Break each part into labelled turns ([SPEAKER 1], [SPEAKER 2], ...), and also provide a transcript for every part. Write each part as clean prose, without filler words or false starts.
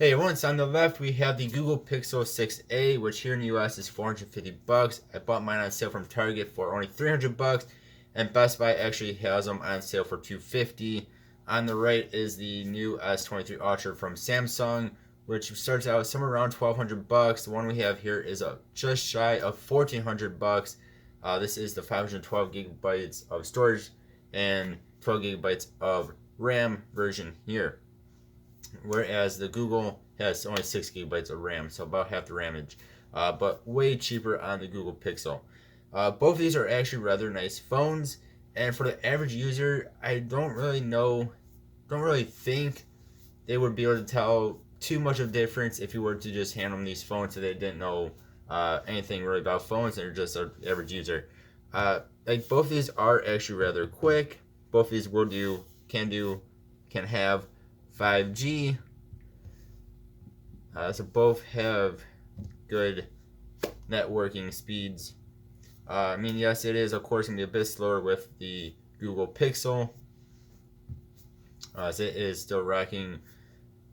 [SPEAKER 1] Hey everyone, so on the left we have the Google Pixel 6a, which here in the US is $450. I bought mine on sale from Target for only $300, and Best Buy actually has them on sale for $250. On the right is the new S23 Ultra from Samsung, which starts out somewhere around $1,200. The one we have here is just shy of $1,400. This is the 512 gigabytes of storage and 12 gigabytes of RAM version here, whereas the Google has only 6 gigabytes of RAM, so about half the RAMage, but way cheaper on the Google Pixel. Both of these are actually rather nice phones, and for the average user, I don't really think they would be able to tell too much of a difference if you were to just hand them these phones so they didn't know anything really about phones and they're just an average user. Like both of these are actually rather quick. Both of these can have 5G. So both have good networking speeds. I mean, yes, it is of course gonna be a bit slower with the Google Pixel, as it is still rocking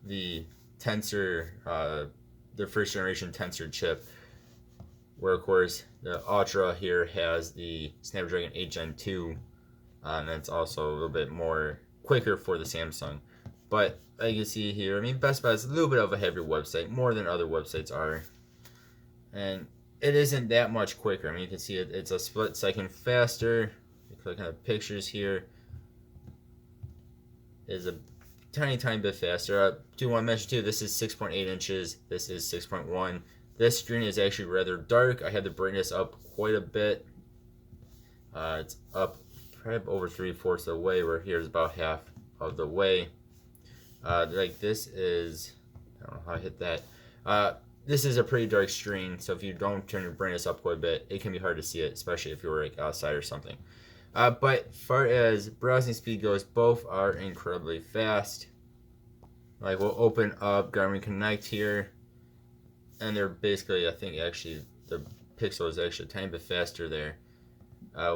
[SPEAKER 1] the Tensor, the first generation Tensor chip, where of course the Ultra here has the Snapdragon 8 Gen 2, and it's also a little bit more quicker for the Samsung. But like you can see here, I mean, Best Buy is a little bit of a heavier website, more than other websites are, and it isn't that much quicker. I mean, you can see it's a split second faster. You click on the pictures here, is a tiny bit faster. I do want to mention too, this is 6.8 inches. This is 6.1. This screen is actually rather dark. I had the brightness up quite a bit. It's up probably over 3/4 of the way, where here's about half of the way. Like this is, I don't know how I hit that. This is a pretty dark screen, so if you don't turn your brightness up quite a bit, it can be hard to see it, especially if you're like outside or something. But as far as browsing speed goes, both are incredibly fast. Like we'll open up Garmin Connect here, and they're basically, I think actually the Pixel is actually a tiny bit faster there.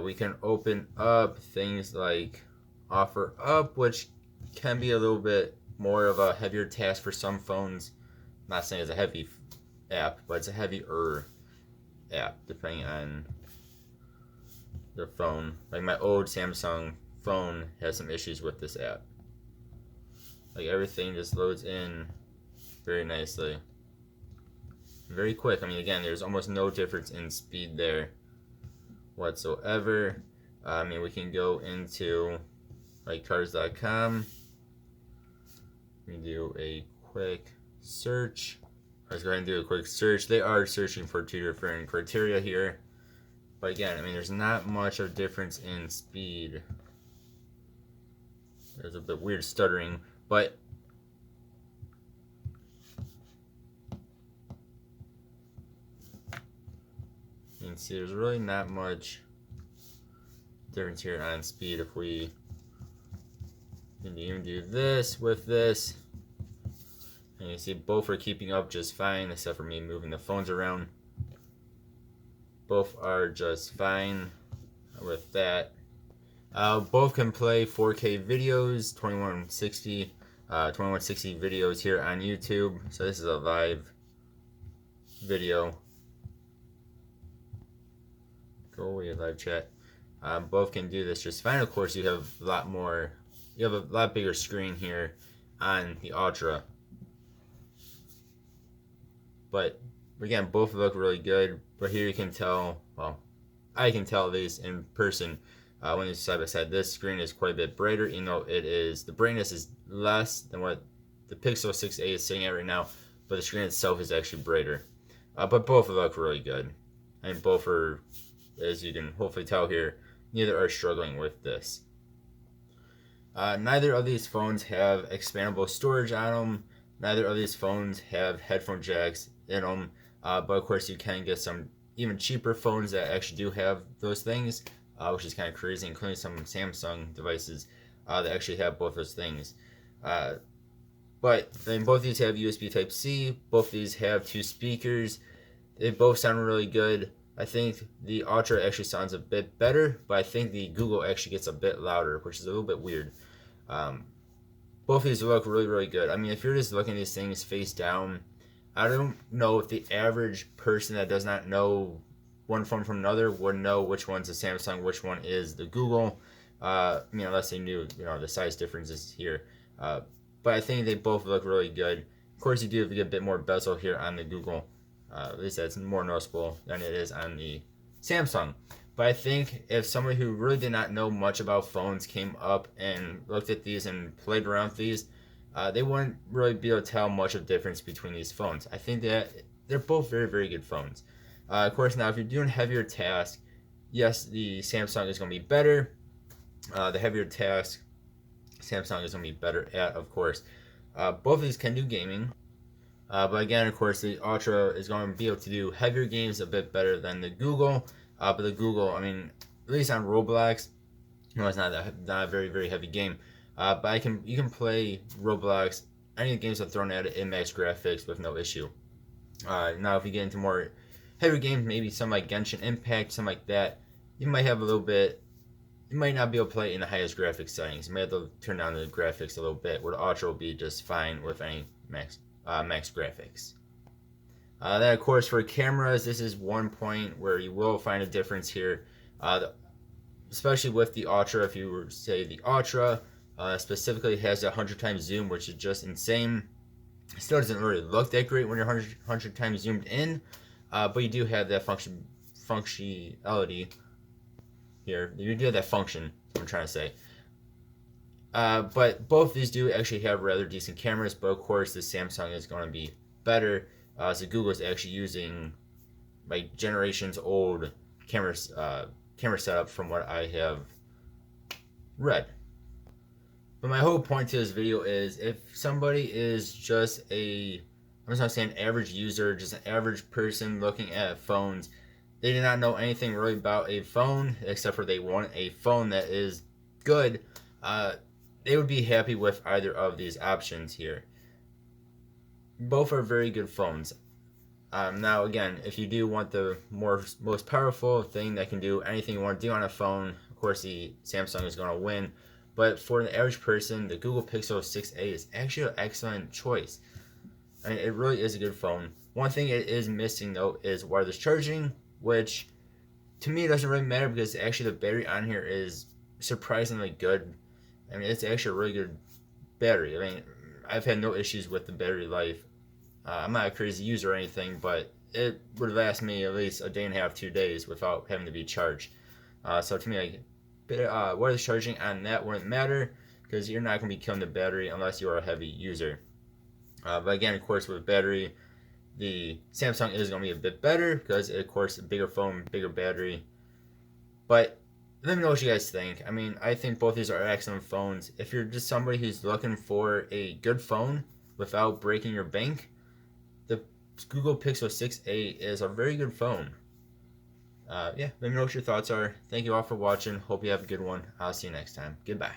[SPEAKER 1] We can open up things like OfferUp, which can be a little bit more of a heavier task for some phones. I'm not saying it's a heavy app, but it's a heavier app depending on the phone. Like my old Samsung phone has some issues with this app. Like everything just loads in very nicely, very quick. I mean, again, there's almost no difference in speed there whatsoever. I mean, we can go into like cars.com. We can do a quick search. Let's go ahead and do a quick search. They are searching for two different criteria here. But again, I mean, there's not much of a difference in speed. There's a bit weird stuttering, but you can see there's really not much difference here on speed. If we can even do this with this, and you see both are keeping up just fine, except for me moving the phones around. Both are just fine with that. Both can play 4K videos, 2160 videos here on YouTube. So this is a live video. Go away, live chat. Both can do this just fine. Of course, you have a lot bigger screen here on the Ultra. But again, both look really good. But here you can tell, well, I can tell these in person. When it's side by side, this screen is quite a bit brighter, even though the brightness is less than what the Pixel 6a is sitting at right now, but the screen itself is actually brighter. But both look really good. And both are, as you can hopefully tell here, neither are struggling with this. Neither of these phones have expandable storage on them. Neither of these phones have headphone jacks in them. But of course, you can get some even cheaper phones that actually do have those things, which is kind of crazy, including some Samsung devices that actually have both those things. But then both of these have USB Type-C. Both of these have two speakers. They both sound really good. I think the Ultra actually sounds a bit better, but I think the Google actually gets a bit louder, which is a little bit weird. both of these look really, really good. I mean, if you're just looking at these things face down, I don't know if the average person that does not know one phone from another would know which one's the Samsung, which one is the Google. Unless they knew, the size differences here. But I think they both look really good. Of course, you do have to get a bit more bezel here on the Google. At least that's more noticeable than it is on the Samsung. But I think if somebody who really did not know much about phones came up and looked at these and played around with these, they wouldn't really be able to tell much of the difference between these phones. I think that they're both very, very good phones. Of course, now if you're doing heavier tasks, yes, the Samsung is going to be better. The heavier task, Samsung is going to be better at, of course. Both of these can do gaming. But again, of course, the Ultra is going to be able to do heavier games a bit better than the Google. But the Google, I mean, at least on Roblox, it's not a very, very heavy game. But you can play Roblox, any of the games I've thrown at it in max graphics with no issue. Now, if you get into more heavier games, maybe some like Genshin Impact, something like that, you might have a little bit. You might not be able to play it in the highest graphics settings. You might have to turn down the graphics a little bit, where the Ultra will be just fine with any max graphics. Then, of course, for cameras, this is one point where you will find a difference here, especially with the Ultra. If you were to say the Ultra specifically has a 100 times zoom, which is just insane. It still doesn't really look that great when you're 100 times zoomed in, but you do have that functionality here. You do have that function, I'm trying to say. But both of these do actually have rather decent cameras, but of course the Samsung is going to be better. So Google is actually using like generations old camera setup from what I have read. But my whole point to this video is if somebody is just I'm just not saying average user, just an average person looking at phones, they do not know anything really about a phone except for they want a phone that is good, they would be happy with either of these options here. Both are very good phones. Now again, if you do want the most powerful thing that can do anything you want to do on a phone, of course the Samsung is going to win. But for the average person, the Google Pixel 6a is actually an excellent choice. I mean, it really is a good phone. One thing it is missing though is wireless charging, which to me doesn't really matter because actually the battery on here is surprisingly good. I mean, it's actually a really good battery. I mean, I've had no issues with the battery life. I'm not a crazy user or anything, but it would last me at least a day and a half, 2 days without having to be charged. So to me, like, wireless charging on that wouldn't matter because you're not going to be killing the battery unless you are a heavy user. But again, of course, with battery, the Samsung is going to be a bit better because, of course, a bigger phone, bigger battery. But let me know what you guys think. I mean, I think both these are excellent phones. If you're just somebody who's looking for a good phone without breaking your bank, the Google Pixel 6a is a very good phone. Let me know what your thoughts are. Thank you all for watching. Hope you have a good one. I'll see you next time. Goodbye.